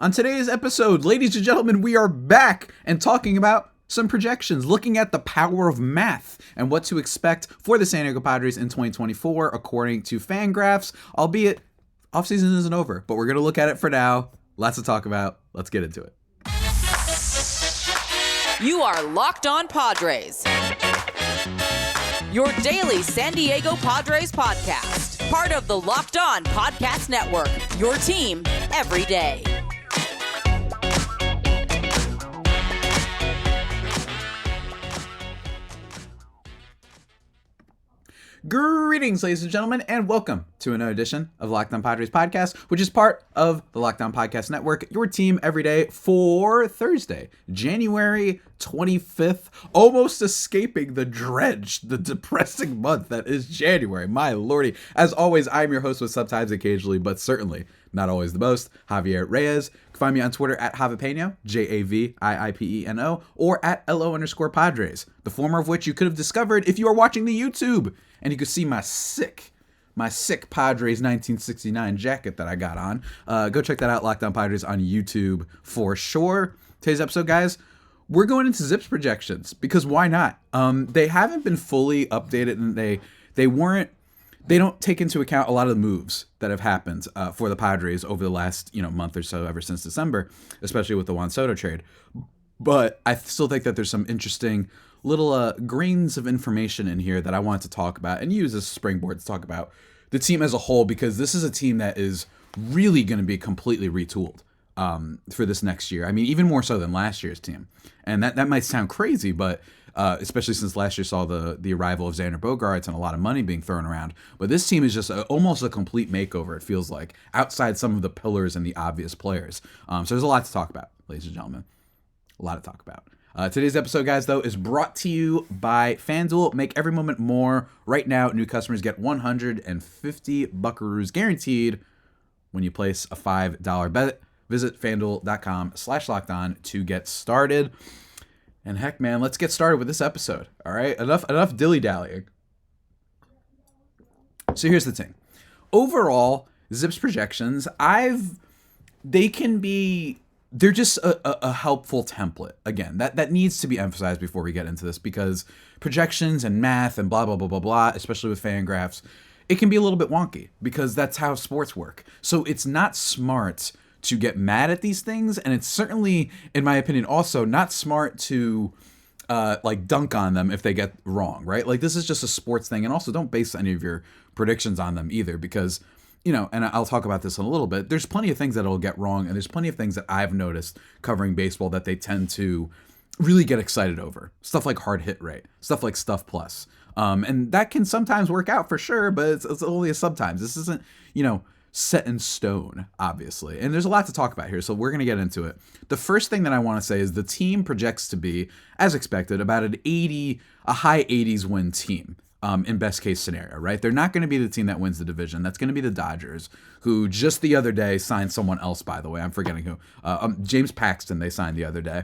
On today's episode, ladies and gentlemen, we are back and talking about some projections, looking at the power of math and what to expect for the San Diego Padres in 2024, according to FanGraphs, albeit offseason isn't over, but we're going to look at it for now. Lots to talk about. Let's get into it. You are Locked On Padres, your daily San Diego Padres podcast, part of the Locked On Podcast Network, your team every day. Greetings, ladies and gentlemen, and welcome to another edition of Locked On Padres podcast, which is part of the Locked On Podcast Network, your team every day for Thursday, January 25th, almost escaping the dredge, the depressing month that is January. My lordy. As always, I'm your host with sometimes occasionally, but certainly not always the most, Javier Reyes. You can find me on Twitter at Javipeno, Javiipeno, or at LO_Padres, the former of which you could have discovered if you are watching the YouTube. And you can see my sick Padres 1969 jacket that I got on. Go check that out, Locked On Padres on YouTube for sure. Today's episode, guys, we're going into Zips projections because why not? They haven't been fully updated, and they don't take into account a lot of the moves that have happened for the Padres over the last month or so, ever since December, especially with the Juan Soto trade. But I still think that there's some interesting little grains of information in here that I want to talk about and use as a springboard to talk about the team as a whole, because this is a team that is really going to be completely retooled for this next year. I mean, even more so than last year's team. And that might sound crazy, but especially since last year saw the arrival of Xander Bogaerts and a lot of money being thrown around. But this team is just almost a complete makeover, it feels like, outside some of the pillars and the obvious players. So there's a lot to talk about, ladies and gentlemen. A lot to talk about. Today's episode, guys, though, is brought to you by FanDuel. Make every moment more. Right now, new customers get 150 buckaroos guaranteed when you place a $5 bet. Visit FanDuel.com/lockedon to get started. And heck, man, let's get started with this episode. All right, enough dilly-dallying. So here's the thing. Overall, Zips projections, they're just a helpful template. Again, that needs to be emphasized before we get into this, because projections and math and blah, blah, blah, blah, blah, especially with FanGraphs, it can be a little bit wonky because that's how sports work. So it's not smart to get mad at these things, and it's certainly, in my opinion, also not smart to dunk on them if they get wrong, right? Like, this is just a sports thing, and also don't base any of your predictions on them either, because and I'll talk about this in a little bit, there's plenty of things that will get wrong, and there's plenty of things that I've noticed covering baseball that they tend to really get excited over. Stuff like hard hit rate, stuff like stuff plus. And that can sometimes work out for sure, but it's only a sometimes. This isn't, set in stone, obviously. And there's a lot to talk about here, so we're going to get into it. The first thing that I want to say is the team projects to be, as expected, about a high 80s win team. In best case scenario, right? They're not going to be the team that wins the division. That's going to be the Dodgers, who just the other day signed someone else, by the way. I'm forgetting who. James Paxton they signed the other day,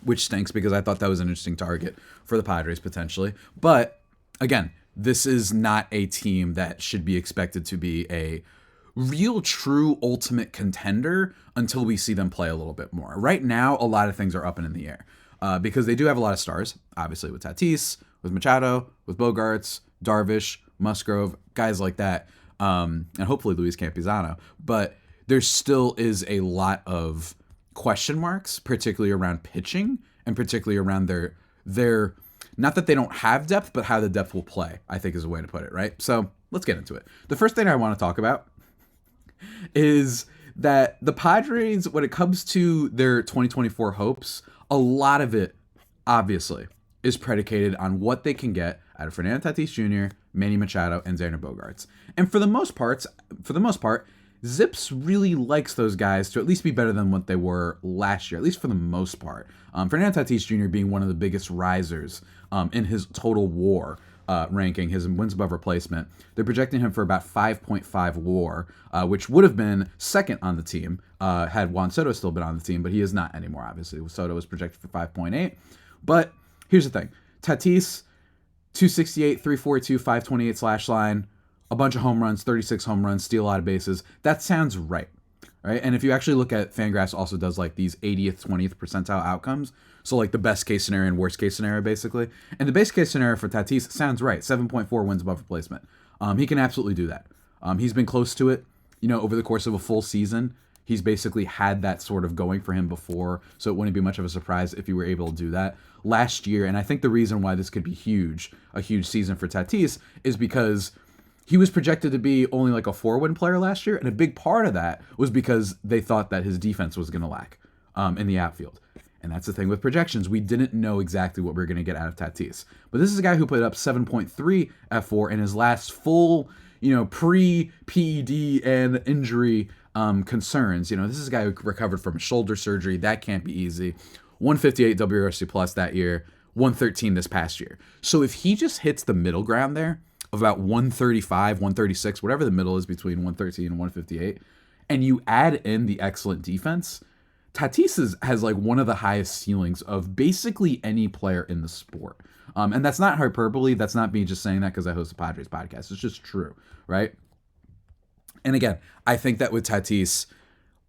which stinks because I thought that was an interesting target for the Padres potentially. But again, this is not a team that should be expected to be a real, true, ultimate contender until we see them play a little bit more. Right now, a lot of things are up and in the air because they do have a lot of stars, obviously with Tatis, with Machado, with Bogaerts, Darvish, Musgrove, guys like that, and hopefully Luis Campusano. But there still is a lot of question marks, particularly around pitching, and particularly around their not that they don't have depth, but how the depth will play, I think is a way to put it, right? So let's get into it. The first thing I want to talk about is that the Padres, when it comes to their 2024 hopes, a lot of it, obviously, is predicated on what they can get out of Fernando Tatis Jr., Manny Machado, and Xander Bogaerts. And for the most part, Zips really likes those guys to at least be better than what they were last year, at least for the most part. Fernando Tatis Jr. being one of the biggest risers in his total WAR ranking, his wins above replacement. They're projecting him for about 5.5 WAR, which would have been second on the team had Juan Soto still been on the team, but he is not anymore, obviously. Soto was projected for 5.8. But here's the thing. Tatis, 268, 342, 528 slash line, a bunch of home runs, 36 home runs, steal a lot of bases. That sounds right. right? And if you actually look at FanGraphs, also does like these 80th, 20th percentile outcomes. So like the best case scenario and worst case scenario, basically. And the best case scenario for Tatis sounds right. 7.4 wins above replacement. He can absolutely do that. He's been close to it, over the course of a full season. He's basically had that sort of going for him before, so it wouldn't be much of a surprise if he were able to do that last year. And I think the reason why this could be a huge season for Tatis, is because he was projected to be only like a 4-win player last year, and a big part of that was because they thought that his defense was going to lack in the outfield. And that's the thing with projections. We didn't know exactly what we were going to get out of Tatis. But this is a guy who put up 7.3 F4 in his last full, pre-PED and injury concerns. This is a guy who recovered from shoulder surgery. That can't be easy. 158 WRC plus that year, 113 this past year. So if he just hits the middle ground there of about 135, 136, whatever the middle is between 113 and 158, and you add in the excellent defense, Tatis has like one of the highest ceilings of basically any player in the sport. And that's not hyperbole. That's not me just saying that because I host a Padres podcast. It's just true, right? And again, I think that with Tatis,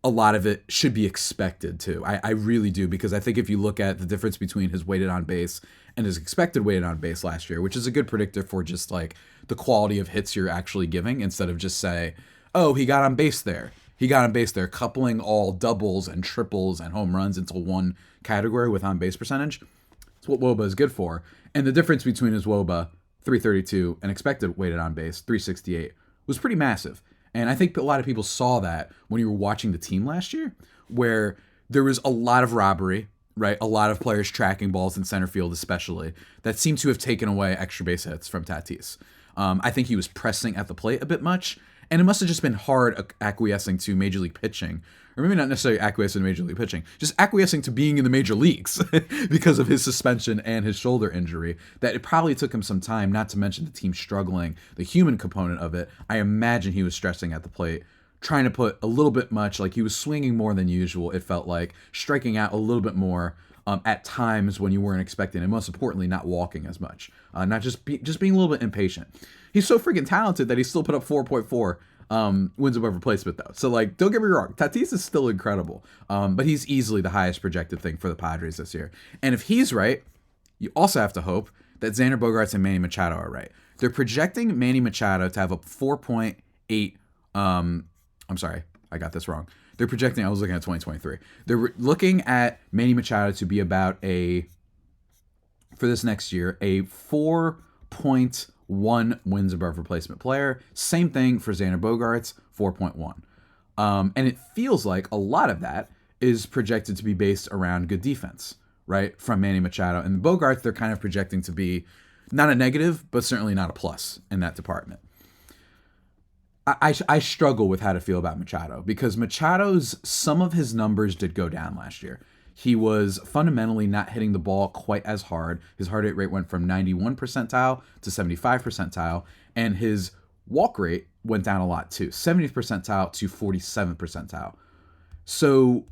a lot of it should be expected too. I really do, because I think if you look at the difference between his weighted on base and his expected weighted on base last year, which is a good predictor for just like the quality of hits you're actually giving, instead of just say, oh, he got on base there. He got on base there, coupling all doubles and triples and home runs into one category with on base percentage. It's what WOBA is good for. And the difference between his WOBA 332 and expected weighted on base 368 was pretty massive. And I think a lot of people saw that when you were watching the team last year, where there was a lot of robbery, right? A lot of players tracking balls in center field, especially, that seemed to have taken away extra base hits from Tatis. I think he was pressing at the plate a bit much, and it must have just been hard acquiescing to Major League pitching. Or maybe not necessarily acquiescing to Major League pitching, just acquiescing to being in the major leagues because of his suspension and his shoulder injury, that it probably took him some time, not to mention the team struggling, the human component of it. I imagine he was stressing at the plate, trying to put a little bit much, like he was swinging more than usual, it felt like, striking out a little bit more at times when you weren't expecting, and most importantly, not walking as much, not just being a little bit impatient. He's so freaking talented that he still put up 4.4 wins above replacement, though. So, like, don't get me wrong, Tatis is still incredible, but he's easily the highest projected thing for the Padres this year. And if he's right, you also have to hope that Xander Bogaerts and Manny Machado are right. They're projecting Manny Machado to have a 4.8. I'm sorry, I got this wrong. They're projecting, I was looking at 2023. They're looking at Manny Machado to be about for this next year, a 4.1 wins above replacement player. Same thing for Xander Bogaerts, 4.1. And it feels like a lot of that is projected to be based around good defense, right? From Manny Machado. And Bogaerts, they're kind of projecting to be not a negative, but certainly not a plus in that department. I struggle with how to feel about Machado, because some of his numbers did go down last year. He was fundamentally not hitting the ball quite as hard. His hard hit rate went from 91 percentile to 75 percentile, and his walk rate went down a lot too, 70th percentile to 47 percentile. So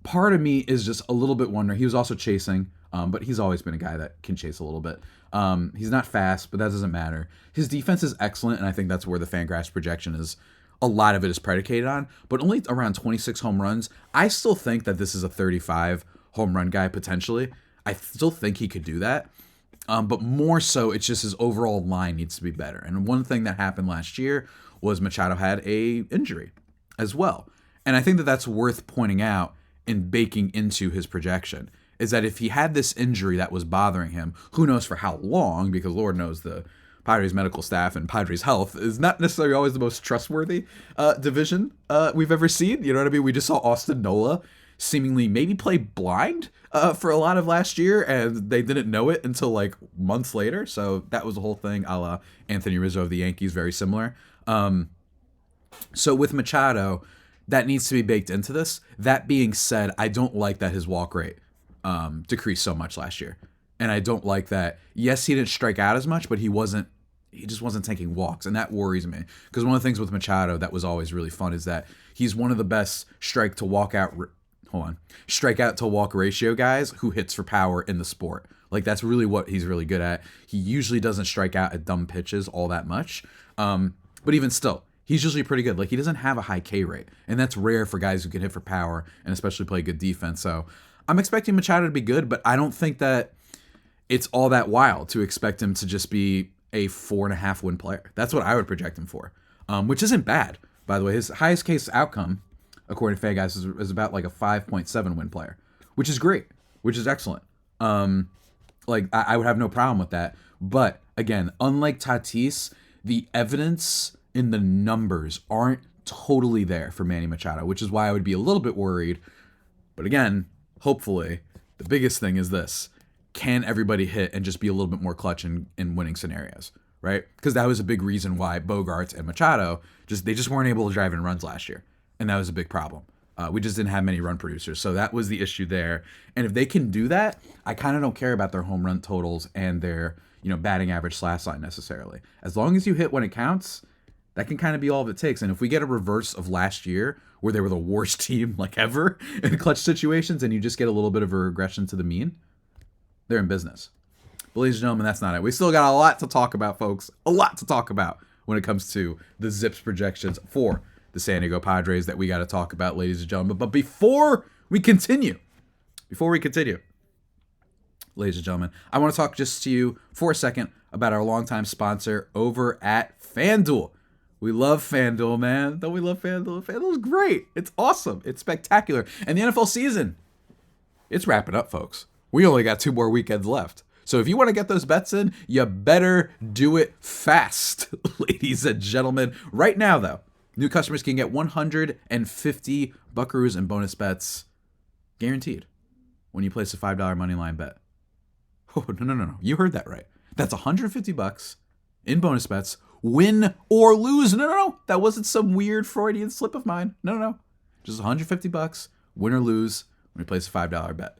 part of me is just a little bit wondering. He was also chasing, but he's always been a guy that can chase a little bit. He's not fast, but that doesn't matter. His defense is excellent, and I think that's where the FanGraphs projection is. A lot of it is predicated on, but only around 26 home runs. I still think that this is a 35 home run guy potentially. I still think he could do that, but more so, it's just his overall line needs to be better. And one thing that happened last year was Machado had a injury as well, and I think that that's worth pointing out and baking into his projection. Is that if he had this injury that was bothering him, who knows for how long, because Lord knows the Padres medical staff and Padres health is not necessarily always the most trustworthy division we've ever seen. You know what I mean? We just saw Austin Nola seemingly maybe play blind for a lot of last year, and they didn't know it until like months later. So that was the whole thing, a la Anthony Rizzo of the Yankees, very similar. So with Machado, that needs to be baked into this. That being said, I don't like that his walk rate decreased so much last year. And I don't like that. Yes, he didn't strike out as much, but he just wasn't taking walks. And that worries me. Because one of the things with Machado that was always really fun is that he's one of the best strike to walk out to walk ratio guys who hits for power in the sport. Like, that's really what he's really good at. He usually doesn't strike out at dumb pitches all that much. But even still, he's usually pretty good. Like, he doesn't have a high K rate, and that's rare for guys who can hit for power and especially play good defense. So I'm expecting Machado to be good, but I don't think that it's all that wild to expect him to just be a 4.5 win player. That's what I would project him for, which isn't bad, by the way. His highest case outcome, according to FanGraphs, is about like a 5.7 win player, which is great, which is excellent. Like, I would have no problem with that. But again, unlike Tatis, the evidence in the numbers aren't totally there for Manny Machado, which is why I would be a little bit worried. But again, hopefully, the biggest thing is this. Can everybody hit and just be a little bit more clutch in winning scenarios, right? Because that was a big reason why Bogaerts and Machado, they just weren't able to drive in runs last year. And that was a big problem. We just didn't have many run producers. So that was the issue there. And if they can do that, I kind of don't care about their home run totals and their, batting average slash line necessarily. As long as you hit when it counts, that can kind of be all it takes. And if we get a reverse of last year, where they were the worst team like ever in clutch situations, and you just get a little bit of a regression to the mean, they're in business. But ladies and gentlemen, that's not it. We still got a lot to talk about, folks. A lot to talk about when it comes to the Zips projections for the San Diego Padres that we got to talk about, ladies and gentlemen. But before we continue, ladies and gentlemen, I want to talk just to you for a second about our longtime sponsor over at FanDuel. We love FanDuel, man. Don't we love FanDuel? FanDuel's great. It's awesome. It's spectacular. And the NFL season, it's wrapping up, folks. We only got 2 more weekends left. So if you want to get those bets in, you better do it fast, ladies and gentlemen. Right now, though, new customers can get 150 buckaroos in bonus bets guaranteed when you place a $5 moneyline bet. Oh, no. You heard that right. That's 150 bucks in bonus bets, win or lose. No. That wasn't some weird Freudian slip of mine. No. Just 150 bucks, win or lose when you place a $5 bet.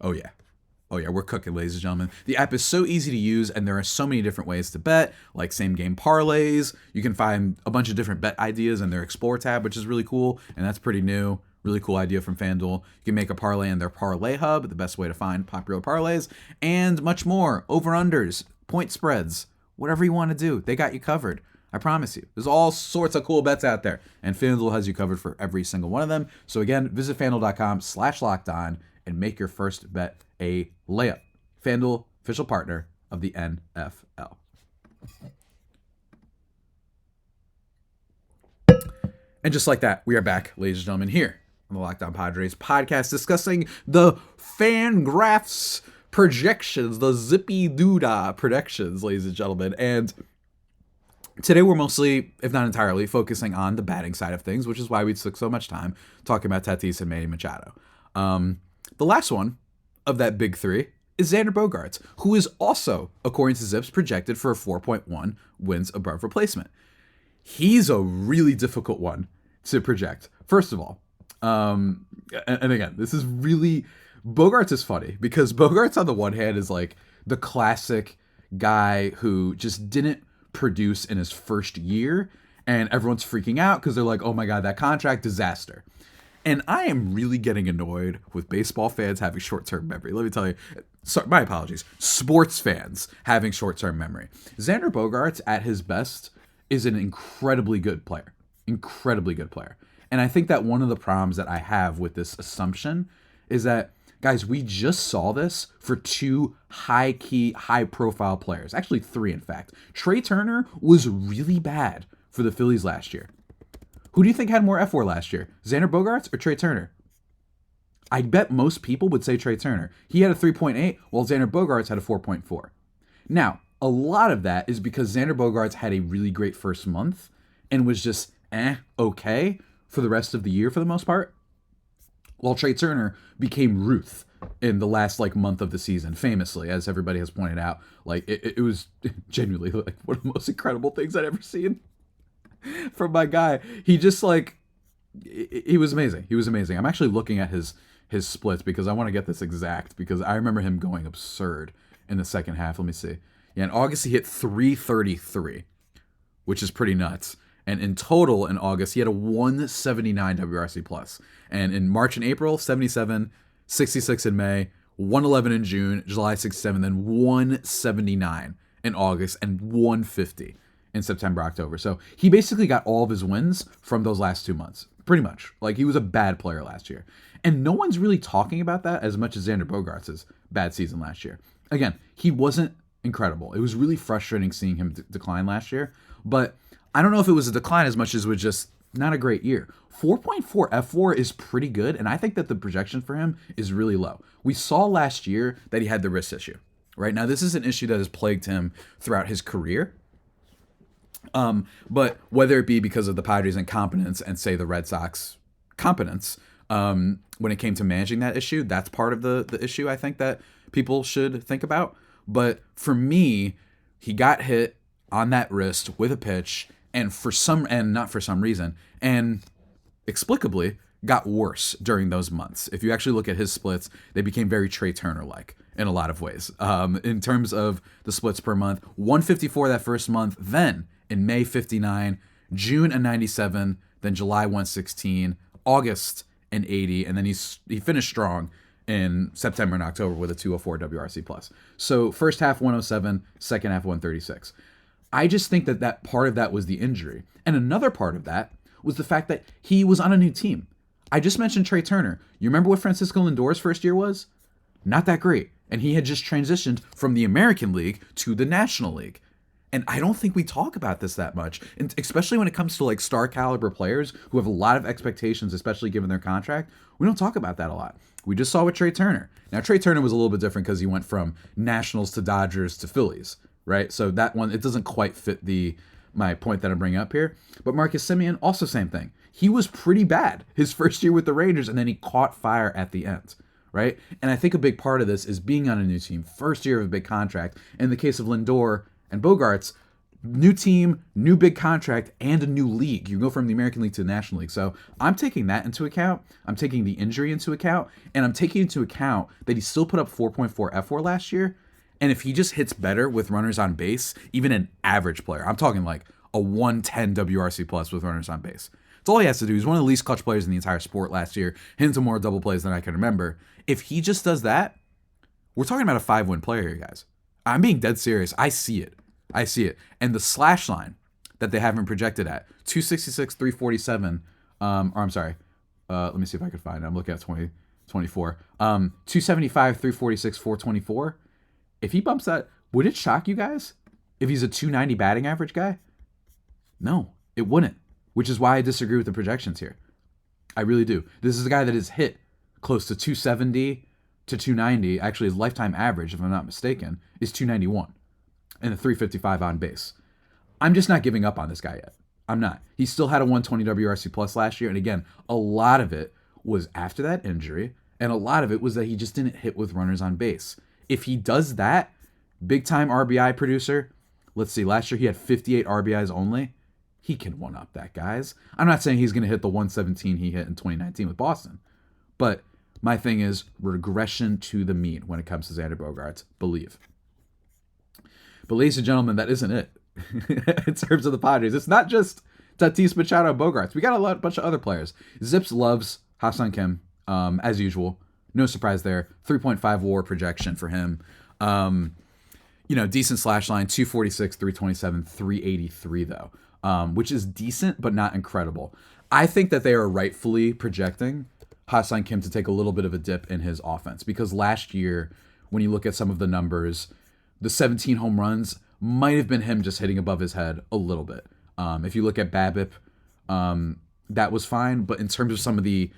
Oh yeah, we're cooking, ladies and gentlemen. The app is so easy to use, and there are so many different ways to bet, like same-game parlays. You can find a bunch of different bet ideas in their Explore tab, which is really cool, and that's pretty new. Really cool idea from FanDuel. You can make a parlay in their Parlay Hub, the best way to find popular parlays, and much more. Over-unders, point spreads, whatever you want to do, they got you covered. I promise you. There's all sorts of cool bets out there, and FanDuel has you covered for every single one of them. So again, visit FanDuel.com/lockedon and make your first bet a layup. FanDuel, official partner of the NFL. And just like that, we are back, ladies and gentlemen, here on the Locked On Padres podcast, discussing the FanGraphs projections, the zippy doodah predictions, ladies and gentlemen. And today we're mostly, if not entirely, focusing on the batting side of things, which is why we took so much time talking about Tatis and Manny Machado. The last one of that big three is Xander Bogaerts, who is also, according to Zips, projected for a 4.1 wins above replacement. He's a really difficult one to project. First of all, and again, this is really, Bogaerts is funny because Bogaerts on the one hand is like the classic guy who just didn't produce in his first year, and everyone's freaking out because they're like, oh my God, that contract, disaster. And I am really getting annoyed with baseball fans having short-term memory. Let me tell you, sorry, my apologies, sports fans having short-term memory. Xander Bogaerts at his best is an incredibly good player. And I think that one of the problems that I have with this assumption is that, guys, we just saw this for 2 high-key, high-profile players. Actually, 3, in fact. Trey Turner was really bad for the Phillies last year. Who do you think had more F4 last year? Xander Bogaerts or Trey Turner? I bet most people would say Trey Turner. He had a 3.8, while Xander Bogaerts had a 4.4. Now, a lot of that is because Xander Bogaerts had a really great first month and was just okay for the rest of the year for the most part, while Trey Turner became Ruth in the last month of the season, famously, as everybody has pointed out. It was genuinely one of the most incredible things I'd ever seen from my guy. He just he was amazing. I'm actually looking at his splits because I want to get this exact, because I remember him going absurd in the second half. Let me see. Yeah, in August he hit 333, which is pretty nuts. And in total in August he had a 179 WRC plus. And in March and April, 77, 66 in May, 111 in June, July 67, then 179 in August, and 150 in September, October. So he basically got all of his wins from those last 2 months, pretty much. Like, he was a bad player last year. And no one's really talking about that as much as Xander Bogaerts' bad season last year. Again, he wasn't incredible. It was really frustrating seeing him decline last year. But I don't know if it was a decline as much as it was just not a great year. 4.4 F4 is pretty good, and I think that the projection for him is really low. We saw last year that he had the wrist issue. Right now, this is an issue that has plagued him throughout his career. But whether it be because of the Padres' incompetence and, say, the Red Sox competence, when it came to managing that issue, that's part of the issue I think that people should think about. But for me, he got hit on that wrist with a pitch, and not for some reason, and explicably got worse during those months. If you actually look at his splits, they became very Trey Turner-like in a lot of ways. In terms of the splits per month, 154 that first month, then in May 59, June a 97, then July 116, August an 80, and then he finished strong in September and October with a 204 WRC+. So first half 107, second half 136. I just think that part of that was the injury. And another part of that was the fact that he was on a new team. I just mentioned Trey Turner. You remember what Francisco Lindor's first year was? Not that great. And he had just transitioned from the American League to the National League. And I don't think we talk about this that much, and especially when it comes to like star caliber players who have a lot of expectations, especially given their contract. We don't talk about that a lot. We just saw with Trey Turner. Now, Trey Turner was a little bit different because he went from Nationals to Dodgers to Phillies, right? So that one, it doesn't quite fit my point that I'm bringing up here. But Marcus Semien, also same thing. He was pretty bad his first year with the Rangers, and then he caught fire at the end, right? And I think a big part of this is being on a new team, first year of a big contract. In the case of Lindor and Bogaerts, new team, new big contract, and a new league. You go from the American League to the National League. So I'm taking that into account. I'm taking the injury into account, and I'm taking into account that he still put up 4.4 F4 last year. And if he just hits better with runners on base, even an average player, I'm talking like a 110 WRC plus with runners on base. That's all he has to do. He's one of the least clutch players in the entire sport last year, hitting more double plays than I can remember. If he just does that, we're talking about a 5-win player here, guys. I'm being dead serious. I see it. And the slash line that they have him projected at, 266, 347, let me see if I can find it. I'm looking at 2024. 275, 346, 424. If he bumps that, would it shock you guys if he's a 290 batting average guy? No, it wouldn't, which is why I disagree with the projections here. I really do. This is a guy that is hit close to 270 to 290. Actually, his lifetime average, if I'm not mistaken, is 291 and a 355 on base. I'm just not giving up on this guy yet. I'm not. He still had a 120 WRC plus last year. And again, a lot of it was after that injury. And a lot of it was that he just didn't hit with runners on base. If he does that, big time RBI producer, let's see, last year he had 58 RBIs only. He can one-up that, guys. I'm not saying he's going to hit the 117 he hit in 2019 with Boston. But my thing is regression to the mean when it comes to Xander Bogaerts. Believe. But ladies and gentlemen, that isn't it. In terms of the Padres, it's not just Tatis, Machado, Bogaerts. We got a bunch of other players. Zips loves Ha-Seong Kim, as usual. No surprise there. 3.5 WAR projection for him. Decent slash line, 246, 327, 383 though, which is decent but not incredible. I think that they are rightfully projecting Ha-Seong Kim to take a little bit of a dip in his offense because last year, when you look at some of the numbers, the 17 home runs might have been him just hitting above his head a little bit. If you look at BABIP, that was fine. But in terms of some of the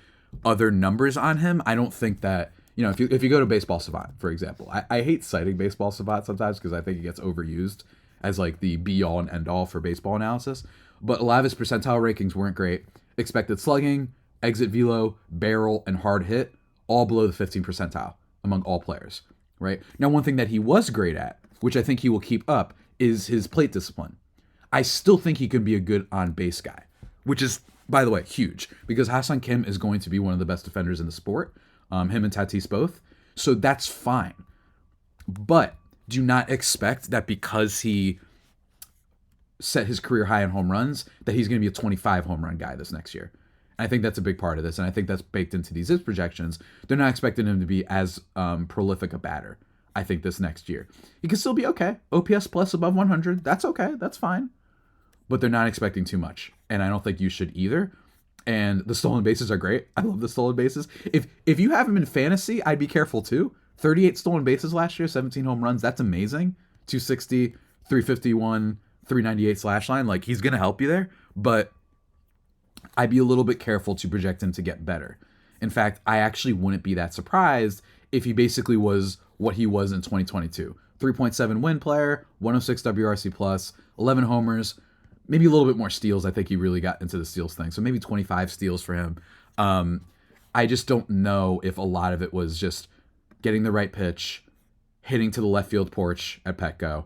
other numbers on him, I don't think that, if you go to Baseball Savant, for example, I hate citing Baseball Savant sometimes because I think it gets overused as like the be-all and end-all for baseball analysis. But a lot of his percentile rankings weren't great. Expected slugging, exit velo, barrel, and hard hit, all below the 15th percentile among all players. Right? Now, one thing that he was great at, which I think he will keep up, is his plate discipline. I still think he could be a good on-base guy, which is, by the way, huge, because Ha-Seong Kim is going to be one of the best defenders in the sport, him and Tatis both, so that's fine. But do not expect that because he set his career high in home runs, that he's going to be a 25 home run guy this next year. I think that's a big part of this, and I think that's baked into these ZiPS projections. They're not expecting him to be as prolific a batter, I think, this next year. He can still be okay. OPS plus above 100, that's okay. That's fine. but they're not expecting too much. And I don't think you should either. And the stolen bases are great. I love the stolen bases. If you have him in fantasy, I'd be careful too. 38 stolen bases last year, 17 home runs. That's amazing. 260, 351, 398 slash line. Like, he's going to help you there. But I'd be a little bit careful to project him to get better. In fact, I actually wouldn't be that surprised if he basically was what he was in 2022. 3.7 win player, 106 WRC plus, 11 homers, maybe a little bit more steals. I think he really got into the steals thing. So maybe 25 steals for him. I just don't know if a lot of it was just getting the right pitch, hitting to the left field porch at Petco,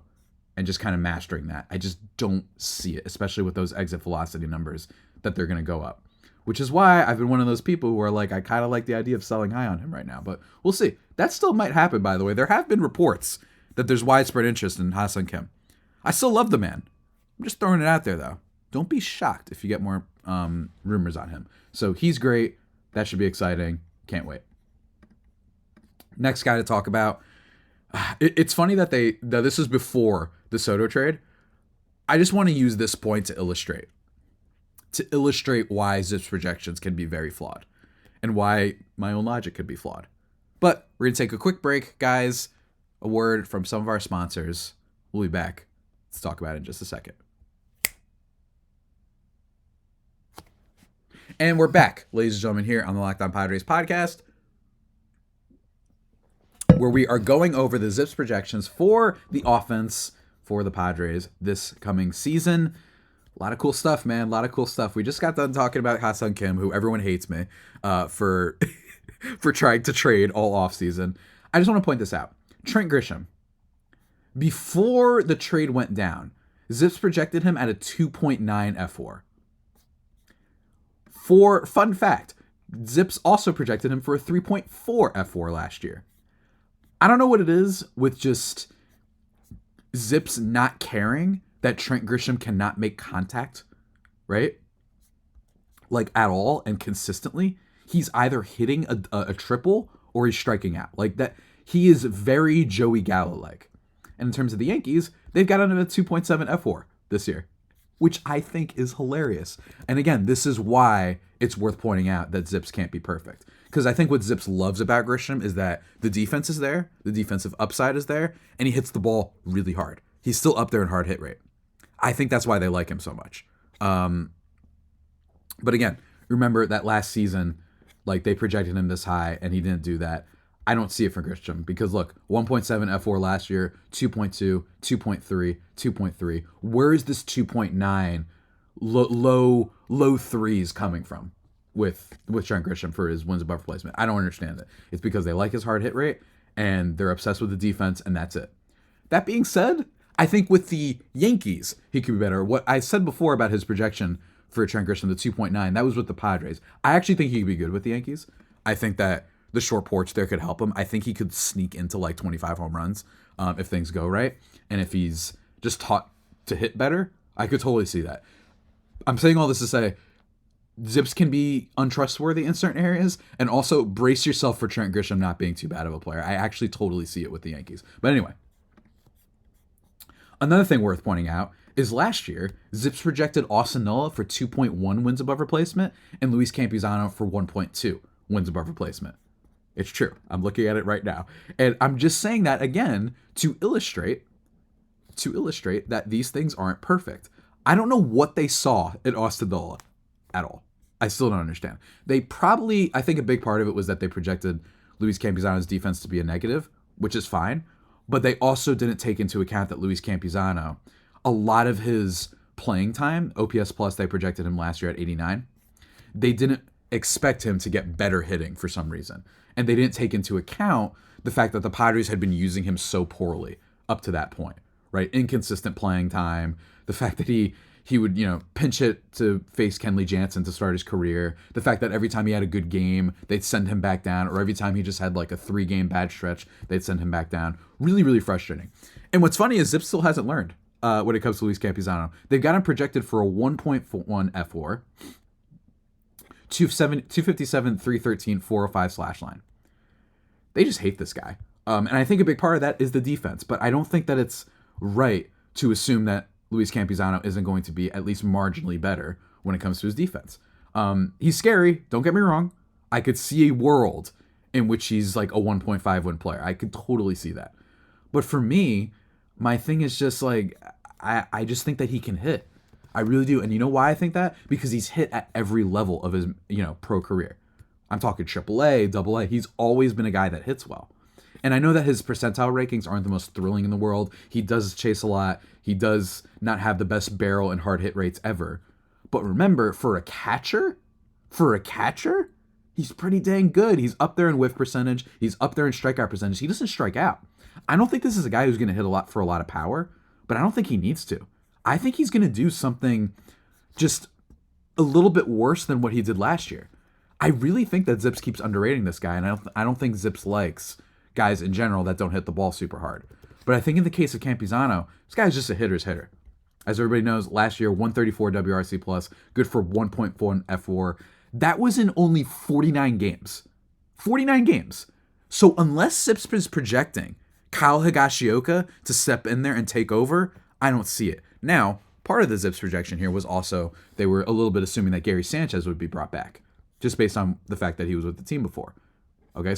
and just kind of mastering that. I just don't see it, especially with those exit velocity numbers, that they're going to go up. Which is why I've been one of those people who are like, I kind of like the idea of selling high on him right now. But we'll see. That still might happen, by the way. There have been reports that there's widespread interest in Ha-Seong Kim. I still love the man. I'm just throwing it out there, though. Don't be shocked if you get more rumors on him. So he's great. That should be exciting. Can't wait. Next guy to talk about. It's funny that this is before the Soto trade. I just want to use this point to illustrate why Zip's projections can be very flawed and why my own logic could be flawed. But we're going to take a quick break, guys. A word from some of our sponsors. We'll be back. Let's talk about it in just a second. And we're back, ladies and gentlemen, here on the Locked On Padres podcast, where we are going over the Zips projections for the offense for the Padres this coming season. A lot of cool stuff, man. A lot of cool stuff. We just got done talking about Ha-Seong Kim, who everyone hates me for for trying to trade all offseason. I just want to point this out. Trent Grisham, before the trade went down, Zips projected him at a 2.9 F4. For fun fact, Zips also projected him for a 3.4 F4 last year. I don't know what it is with just Zips not caring that Trent Grisham cannot make contact, right? Like, at all and consistently. He's either hitting a triple or he's striking out. Like, that, he is very Joey Gallo-like. And in terms of the Yankees, they've got him at 2.7 F4 this year, which I think is hilarious. And again, this is why it's worth pointing out that Zips can't be perfect. Because I think what Zips loves about Grisham is that the defense is there, the defensive upside is there, and he hits the ball really hard. He's still up there in hard hit rate. I think that's why they like him so much. But again, remember that last season, like, they projected him this high and he didn't do that. I don't see it for Grisham because look, 1.7 F4 last year, 2.2, 2.3, 2.3. Where is this 2.9 low threes coming from with Trent Grisham for his wins above replacement? I don't understand it. It's because they like his hard hit rate and they're obsessed with the defense, and that's it. That being said, I think with the Yankees, he could be better. What I said before about his projection for Trent Grisham, the 2.9, that was with the Padres. I actually think he could be good with the Yankees. I think that the short porch there could help him. I think he could sneak into like 25 home runs if things go right. And if he's just taught to hit better, I could totally see that. I'm saying all this to say Zips can be untrustworthy in certain areas, and also brace yourself for Trent Grisham not being too bad of a player. I actually totally see it with the Yankees. But anyway, another thing worth pointing out is last year, Zips projected Austin Nola for 2.1 wins above replacement and Luis Campusano for 1.2 wins above replacement. It's true. I'm looking at it right now. And I'm just saying that again to illustrate that these things aren't perfect. I don't know what they saw in Austin Nola at all. I still don't understand. They probably, I think a big part of it was that they projected Luis Campusano's defense to be a negative, which is fine. But they also didn't take into account that Luis Campusano, a lot of his playing time, OPS plus, they projected him last year at 89. They didn't expect him to get better hitting for some reason. And they didn't take into account the fact that the Padres had been using him so poorly up to that point, right? Inconsistent playing time, the fact that he would, pinch hit to face Kenley Jansen to start his career, the fact that every time he had a good game, they'd send him back down, or every time he just had like a 3-game bad stretch, they'd send him back down. Really, really frustrating. And what's funny is Zip still hasn't learned when it comes to Luis Campusano. They've got him projected for a 1.1 F4, 257, 313, 405 slash line. They just hate this guy. And I think a big part of that is the defense. But I don't think that it's right to assume that Luis Campusano isn't going to be at least marginally better when it comes to his defense. He's scary. Don't get me wrong. I could see a world in which he's like a 1.5 win player. I could totally see that. But for me, my thing is just like, I just think that he can hit. I really do. And you know why I think that? Because he's hit at every level of his, pro career. I'm talking AAA, AA. He's always been a guy that hits well. And I know that his percentile rankings aren't the most thrilling in the world. He does chase a lot. He does not have the best barrel and hard hit rates ever. But remember, for a catcher, he's pretty dang good. He's up there in whiff percentage. He's up there in strikeout percentage. He doesn't strike out. I don't think this is a guy who's going to hit a lot for a lot of power, but I don't think he needs to. I think he's going to do something just a little bit worse than what he did last year. I really think that Zips keeps underrating this guy, and I don't think Zips likes guys in general that don't hit the ball super hard. But I think in the case of Campusano, this guy's just a hitter's hitter. As everybody knows, last year, 134 WRC+, plus, good for 1.4 F4. That was in only 49 games. 49 games. So unless Zips is projecting Kyle Higashioka to step in there and take over, I don't see it. Now, part of the Zips projection here was also they were a little bit assuming that Gary Sanchez would be brought back, just based on the fact that he was with the team before. Okay,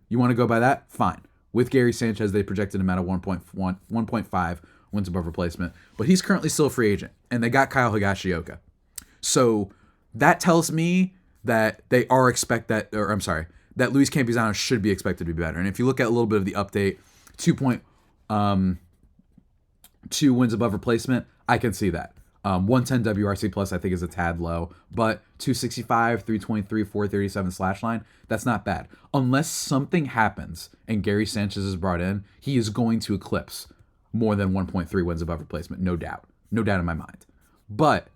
you want to go by that? Fine. With Gary Sanchez, they projected him at a 1.5 wins above replacement, but he's currently still a free agent, and they got Kyle Higashioka. So that tells me that that Luis Campusano should be expected to be better. And if you look at a little bit of the update, 2.2 wins above replacement, I can see that. 110 WRC plus I think is a tad low, but 265, 323, 437 slash line, that's not bad. Unless something happens and Gary Sanchez is brought in, he is going to eclipse more than 1.3 wins above replacement, no doubt. No doubt in my mind. But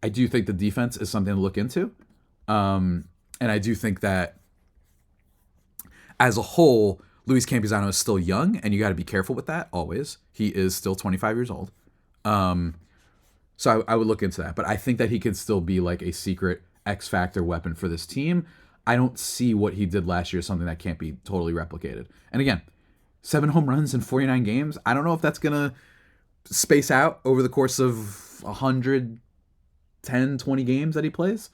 I do think the defense is something to look into. And I do think that as a whole, Luis Campusano is still young, and you got to be careful with that always. He is still 25 years old. So I would look into that. But I think that he can still be like a secret X factor weapon for this team. I don't see what he did last year as something that can't be totally replicated. And again, 7 home runs in 49 games. I don't know if that's going to space out over the course of 110, 20 games that he plays.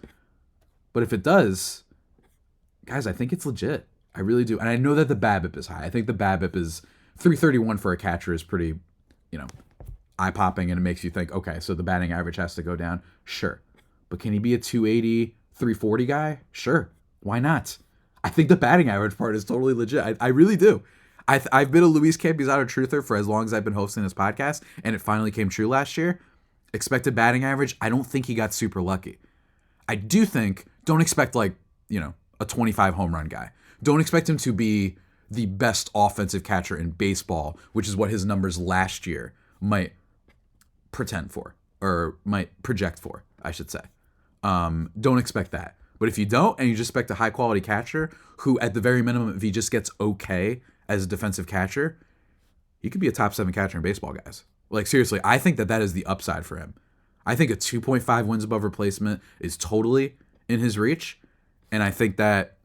But if it does, guys, I think it's legit. I really do. And I know that the BABIP is high. I think the BABIP is 331 for a catcher is pretty, eye-popping, and it makes you think, okay, so the batting average has to go down. Sure. But can he be a 280, 340 guy? Sure. Why not? I think the batting average part is totally legit. I really do. I've been a Luis Campusano truther for as long as I've been hosting this podcast, and it finally came true last year. Expected batting average, I don't think he got super lucky. I do think, don't expect a 25 home run guy. Don't expect him to be the best offensive catcher in baseball, which is what his numbers last year might pretend for, or might project for, I should say. Don't expect that. But if you don't, and you just expect a high quality catcher who at the very minimum, if he just gets okay as a defensive catcher, he could be a top 7 catcher in baseball, guys. Like, seriously, I think that is the upside for him. I think a 2.5 wins above replacement is totally in his reach. And I think that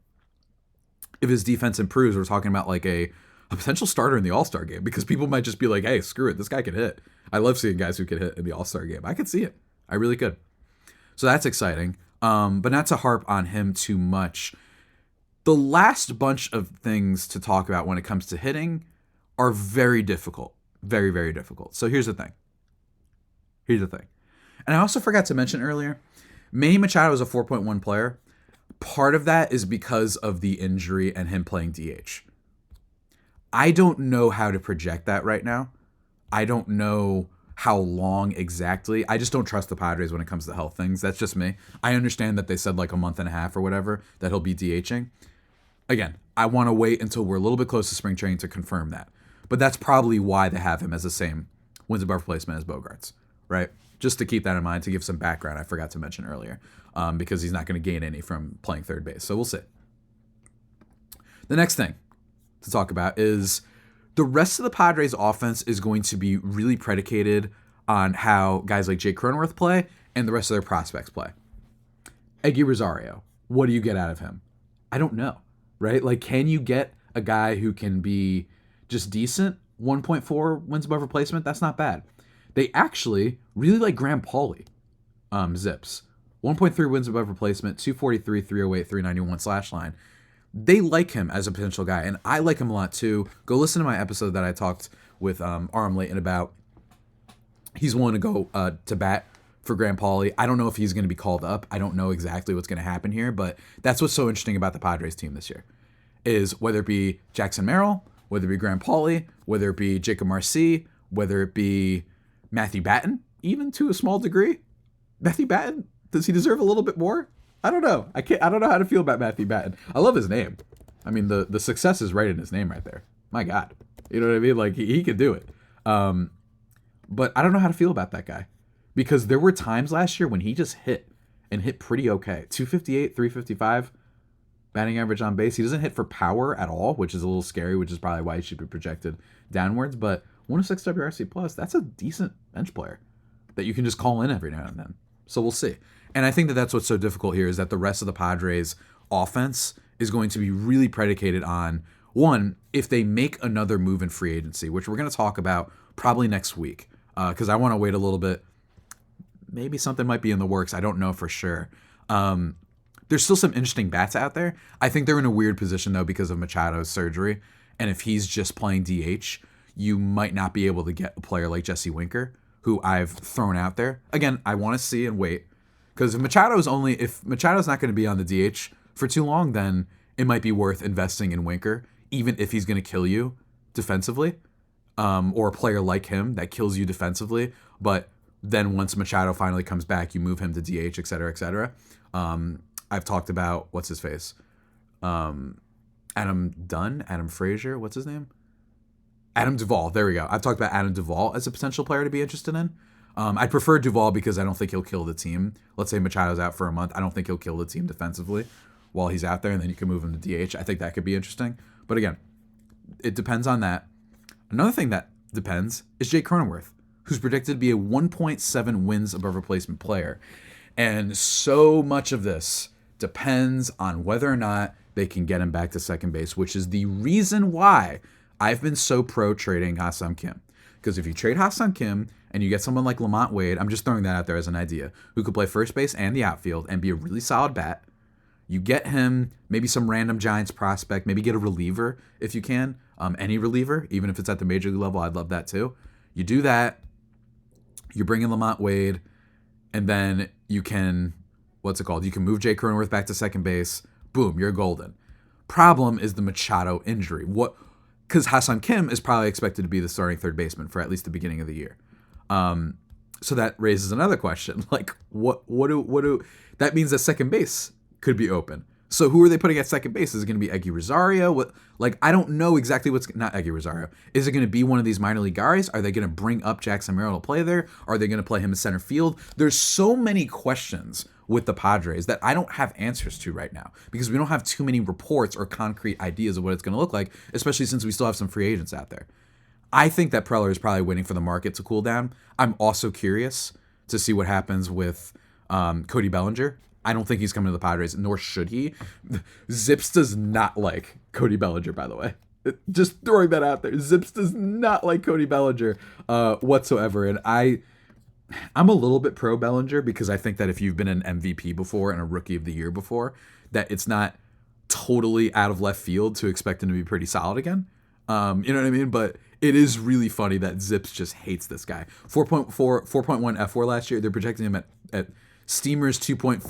if his defense improves, we're talking about like a potential starter in the All-Star game, because people might just be like, hey, screw it, this guy can hit. I love seeing guys who can hit in the All-Star game. I could see it. I really could. So that's exciting. But not to harp on him too much. The last bunch of things to talk about when it comes to hitting are very difficult. Very, very difficult. So here's the thing. And I also forgot to mention earlier, Manny Machado is a 4.1 player. Part of that is because of the injury and him playing DH. I don't know how to project that right now. I don't know how long exactly. I just don't trust the Padres when it comes to health things. That's just me. I understand that they said like a month and a half or whatever that he'll be DHing. Again, I want to wait until we're a little bit close to spring training to confirm that. But that's probably why they have him as the same wins above replacement as Bogaerts, right? Just to keep that in mind, to give some background, I forgot to mention earlier, because he's not going to gain any from playing third base. So we'll see. The next thing to talk about is the rest of the Padres offense is going to be really predicated on how guys like Jake Cronenworth play and the rest of their prospects play. Eguy Rosario, what do you get out of him? I don't know, right? Like, can you get a guy who can be just decent? 1.4 wins above replacement? That's not bad. They actually really like Graham Pauley, Zips. 1.3 wins above replacement, 243, 308, 391 slash line. They like him as a potential guy, and I like him a lot too. Go listen to my episode that I talked with Aram Layton about. He's willing to go to bat for Graham Pauley. I don't know if he's going to be called up. I don't know exactly what's going to happen here, but that's what's so interesting about the Padres team this year, is whether it be Jackson Merrill, whether it be Graham Pauley, whether it be Jacob Marcy, whether it be Matthew Batten, even to a small degree. Matthew Batten, does he deserve a little bit more? I don't know. I don't know how to feel about Matthew Batten. I love his name. I mean, the success is right in his name right there. My God. You know what I mean? Like, he could do it. But I don't know how to feel about that guy, because there were times last year when he just hit pretty okay. 258, 355 batting average on base. He doesn't hit for power at all, which is a little scary, which is probably why he should be projected downwards. But 106 WRC plus, that's a decent bench player that you can just call in every now and then. So we'll see. And I think that that's what's so difficult here, is that the rest of the Padres offense is going to be really predicated on, one, if they make another move in free agency, which we're going to talk about probably next week, because I want to wait a little bit. Maybe something might be in the works. I don't know for sure. There's still some interesting bats out there. I think they're in a weird position, though, because of Machado's surgery. And if he's just playing DH, you might not be able to get a player like Jesse Winker, who I've thrown out there. Again, I want to see and wait. Because if Machado's not going to be on the DH for too long, then it might be worth investing in Winker, even if he's going to kill you defensively, or a player like him that kills you defensively. But then once Machado finally comes back, you move him to DH, et cetera, et cetera. I've talked about, what's his face? Adam Frazier, what's his name? Adam Duvall, there we go. I've talked about Adam Duvall as a potential player to be interested in. I prefer Duvall because I don't think he'll kill the team. Let's say Machado's out for a month. I don't think he'll kill the team defensively while he's out there, and then you can move him to DH. I think that could be interesting. But again, it depends on that. Another thing that depends is Jake Cronenworth, who's predicted to be a 1.7 wins above replacement player. And so much of this depends on whether or not they can get him back to second base, which is the reason why I've been so pro trading Ha-Seong Kim. Because if you trade Ha-Seong Kim and you get someone like Lamont Wade, I'm just throwing that out there as an idea, who could play first base and the outfield and be a really solid bat. You get him, maybe some random Giants prospect, maybe get a reliever if you can, any reliever, even if it's at the major league level, I'd love that too. You do that, you bring in Lamont Wade, and then you can, you can move Jay Cronenworth back to second base. Boom, you're golden. Problem is the Machado injury. Because Ha-Seong Kim is probably expected to be the starting third baseman for at least the beginning of the year. So that raises another question. Like, what do that means that second base could be open. So who are they putting at second base? Is it going to be Eguy Rosario? I don't know exactly not Eguy Rosario. Is it going to be one of these minor league guys? Are they going to bring up Jackson Merrill to play there? Are they going to play him in center field? There's so many questions with the Padres that I don't have answers to right now, because we don't have too many reports or concrete ideas of what it's going to look like, especially since we still have some free agents out there. I think that Preller is probably waiting for the market to cool down. I'm also curious to see what happens with Cody Bellinger. I don't think he's coming to the Padres, nor should he. Zips does not like Cody Bellinger, by the way. Just throwing that out there. Zips does not like Cody Bellinger whatsoever. And I'm a little bit pro Bellinger, because I think that if you've been an MVP before and a Rookie of the Year before, that it's not totally out of left field to expect him to be pretty solid again. You know what I mean? But it is really funny that Zips just hates this guy. 4.1 F4 last year. They're projecting him at Steamers 2.4,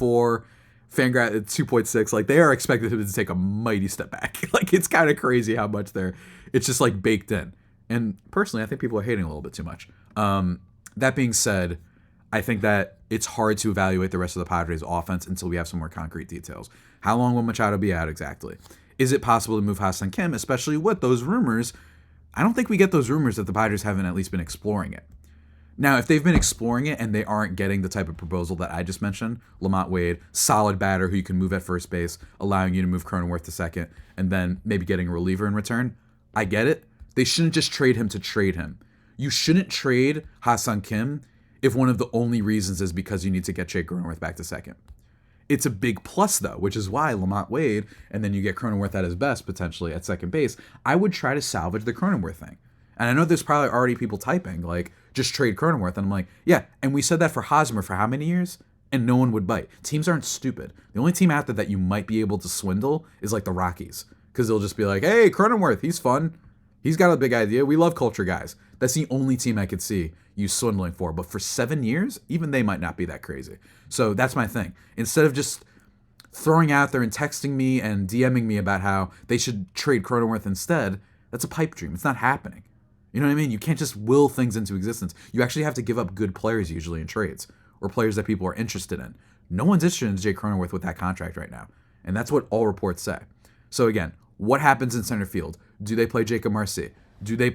FanGraphs 2.6. Like, they are expecting him to take a mighty step back. Like, it's kind of crazy how much it's just like baked in. And personally, I think people are hating a little bit too much. That being said, I think that it's hard to evaluate the rest of the Padres offense until we have some more concrete details. How long will Machado be out exactly? Is it possible to move Ha-Seong Kim, especially with those rumors? I don't think we get those rumors that the Padres haven't at least been exploring it. Now, if they've been exploring it and they aren't getting the type of proposal that I just mentioned, Lamont Wade, solid batter who you can move at first base, allowing you to move Cronenworth to second, and then maybe getting a reliever in return, I get it. They shouldn't just trade him to trade him. You shouldn't trade Ha-Seong Kim if one of the only reasons is because you need to get Jake Cronenworth back to second. It's a big plus, though, which is why Lamont Wade, and then you get Cronenworth at his best, potentially, at second base. I would try to salvage the Cronenworth thing. And I know there's probably already people typing, like, just trade Cronenworth. And I'm like, yeah, and we said that for Hosmer for how many years? And no one would bite. Teams aren't stupid. The only team out there that you might be able to swindle is like the Rockies, because they'll just be like, hey, Cronenworth, he's fun. He's got a big idea. We love culture guys. That's the only team I could see you swindling for. But for 7 years, even they might not be that crazy. So that's my thing. Instead of just throwing out there and texting me and DMing me about how they should trade Cronenworth instead, that's a pipe dream. It's not happening. You know what I mean? You can't just will things into existence. You actually have to give up good players usually in trades, or players that people are interested in. No one's interested in Jay Cronenworth with that contract right now. And that's what all reports say. So again, what happens in center field? Do they play Jacob Marcy? Do they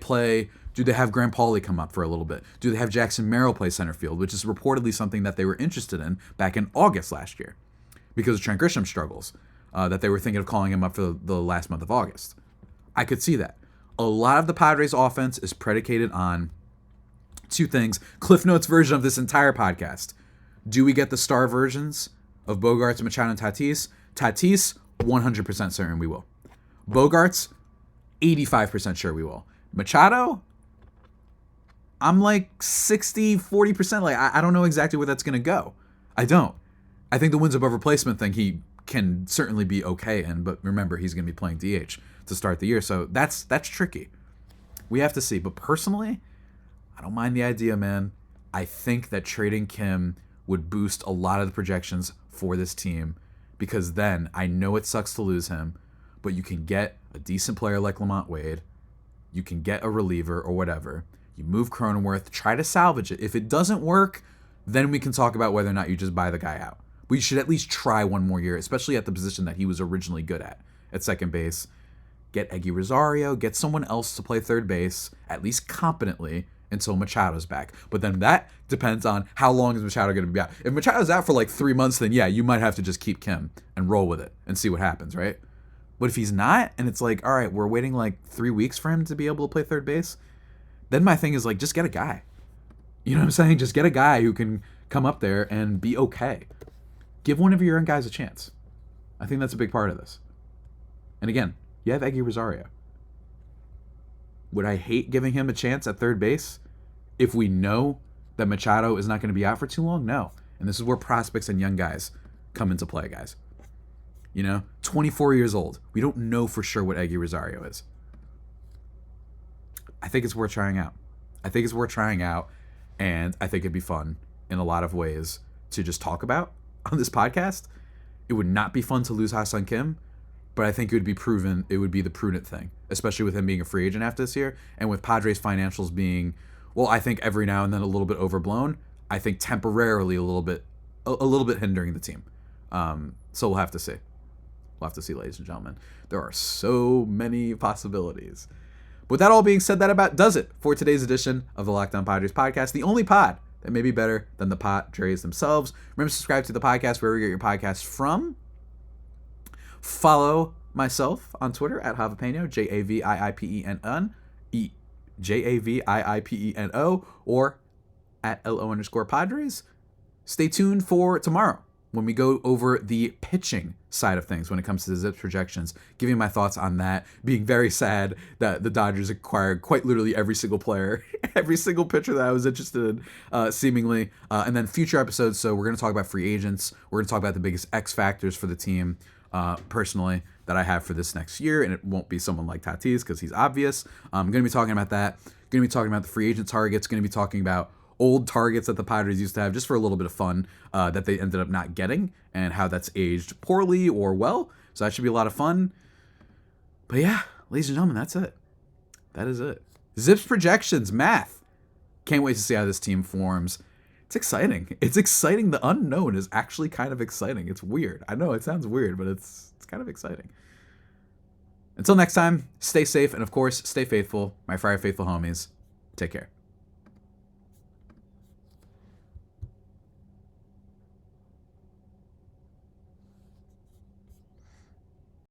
have Grant Pauley come up for a little bit? Do they have Jackson Merrill play center field, which is reportedly something that they were interested in back in August last year because of Trent Grisham's struggles, that they were thinking of calling him up for the last month of August. I could see that. A lot of the Padres offense is predicated on two things. Cliff Notes version of this entire podcast. Do we get the star versions of Bogaerts, Machado, and Tatis? Tatis, 100% certain we will. Bogaerts, 85% sure we will. Machado, I'm like 60-40%. Like, I don't know exactly where that's going to go. I don't. I think the wins above replacement thing he can certainly be okay in, but remember, he's going to be playing DH to start the year, so that's tricky. We have to see. But personally, I don't mind the idea, man. I think that trading Kim would boost a lot of the projections for this team, because then I know it sucks to lose him, but you can get a decent player like Lamont Wade. You can get a reliever or whatever. You move Cronenworth, try to salvage it. If it doesn't work, then we can talk about whether or not you just buy the guy out. We should at least try one more year, especially at the position that he was originally good at second base. Get Eguy Rosario, get someone else to play third base, at least competently, until Machado's back. But then that depends on how long is Machado going to be out. If Machado's out for like 3 months, then yeah, you might have to just keep Kim and roll with it and see what happens, right? But if he's not, and it's like, all right, we're waiting like 3 weeks for him to be able to play third base, then my thing is like, just get a guy. You know what I'm saying? Just get a guy who can come up there and be okay. Give one of your young guys a chance. I think that's a big part of this. And again, you have Eguy Rosario. Would I hate giving him a chance at third base if we know that Machado is not going to be out for too long? No. And this is where prospects and young guys come into play, guys. 24 years old. We don't know for sure what Eguy Rosario is. I think it's worth trying out. And I think it'd be fun in a lot of ways to just talk about on this podcast. It would not be fun to lose Ha-Seong Kim, but I think it would be the prudent thing, especially with him being a free agent after this year, and with Padres financials being, well, I think every now and then a little bit overblown. I think temporarily a little bit hindering the team. So we'll have to see. Ladies and gentlemen. There are so many possibilities. With that all being said, that about does it for today's edition of the Locked On Padres podcast, the only pod that may be better than the Padres themselves. Remember to subscribe to the podcast wherever you get your podcasts from. Follow myself on Twitter at Javipeno, Javiipeno, or at LO_Padres. Stay tuned for tomorrow when we go over the pitching side of things when it comes to the Zips projections, giving my thoughts on that, being very sad that the Dodgers acquired quite literally every single player, every single pitcher that I was interested in, seemingly, and then future episodes. So we're going to talk about free agents. We're going to talk about the biggest X factors for the team, personally, that I have for this next year, and it won't be someone like Tatis because he's obvious. I'm going to be talking about that. Going to be talking about the free agent targets. Going to be talking about old targets that the Padres used to have just for a little bit of fun, that they ended up not getting, and how that's aged poorly or well. So that should be a lot of fun. But yeah, ladies and gentlemen, that's it. That is it. Zips projections, math. Can't wait to see how this team forms. It's exciting. It's exciting. The unknown is actually kind of exciting. It's weird. I know it sounds weird, but it's kind of exciting. Until next time, stay safe, and of course, stay faithful. My Friar Faithful homies, take care.